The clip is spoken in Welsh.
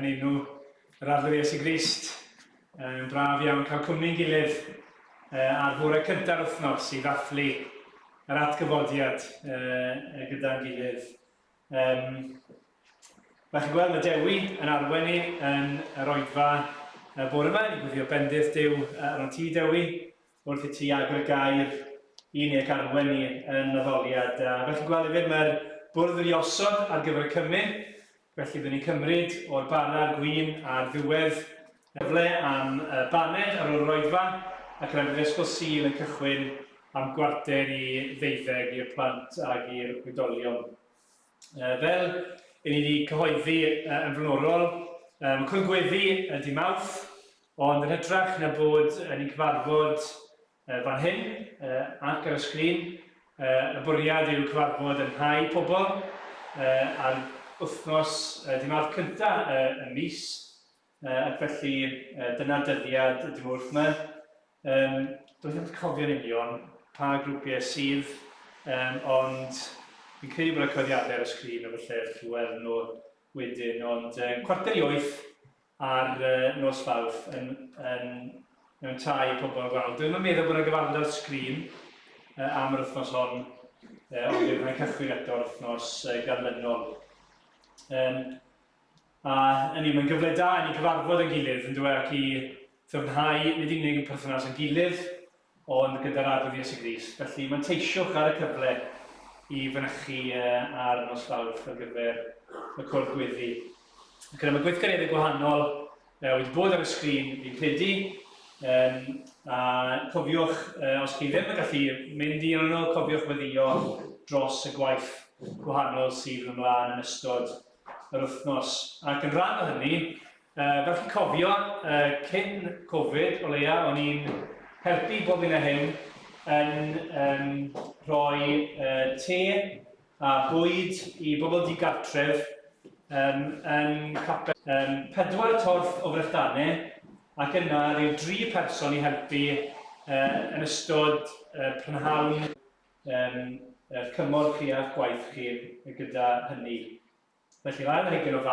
yn enw yr arfer Iesu Grist. Braf iawn cael cwmni'n gilydd ar fore cyntaf wythnos i ddathlu yr atgyfodiad gyda'n gilydd. Mae chi'n gweld y Dewi yn arwen ni yn yr oedfa bore yma. Ni'n gwthio bendith Duw ar o'n ti Dewi wrth i ti agor y gair i ni ac arwen ni yn addoliad. Fel chi'n gweld hefyd mae'r bwrdd wedi osod ar gyfer y cymryd. Felly byddwn ni'n cymryd o'r bana'r gwyn a'r ddiwedd cyfle am baned ar ôl yr oedfa ac yn ysgol Sul yn cychwyn am gwarter i ddeuddeg i'r plant ac i'r oedolion. Fel i ni wedi cyhoeddi yn flaenorol, mae cwngweddi ydy Mawrth, ond yn hytrach na bod ni'n cyfarfod fan hyn ac ar y sgrin, y bwriad yw cyfarfod yn rhai pobl ar wythnos dy Mawrth cyntaf y mis, ac felly dyna'r dyddiad ydym wrth yma. Doedd ddim cofio'n union pa grwpiau sydd, ond fi'n credu bod y cyhoeddiadau ar y sgrin o felly chi weld nhw wedyn, ond cwarter i 8 ar nos Fawrth mewn tai pobl gwahanol. Dwi'n meddwl bod yna gyfarfod ar y sgrin am yr wythnos hon, ond bydd yna'n cychwyn eto'r wythnos ganlynol. A mae'n gyfle da i ni gyfarfod yn gilydd yn dweud ac i ddyfnhau nid unig yn perthynas yn gilydd, ond gyda'r arglwydd Iesu Grist. Felly mae'n teisiwch ar y cyfle i fynychu ar nos Fawrth ar gyfer y cwrdd gweddi. Mae gweithgareddau gwahanol wedi bod ar y sgrin fi'n credu. A cofiwch, os chi ddim yn gallu mynd i nhw, cofiwch weddio dros y gwaith gwahanol sydd yn ymlaen yn ystod yr wythnos. Ac yn rhan o hynny, fel chi'n cofio, cyn Covid o leia, o'n i'n helpu bob un o hyn yn rhoi te a bwyd i bobl digartref yn capel 4 torf o frechdannau, ac yna ryw 3 person i helpu yn ystod prynhawn cymorth chi a'ch gwaith chi gyda hynny. Felly rhaid yn heigion o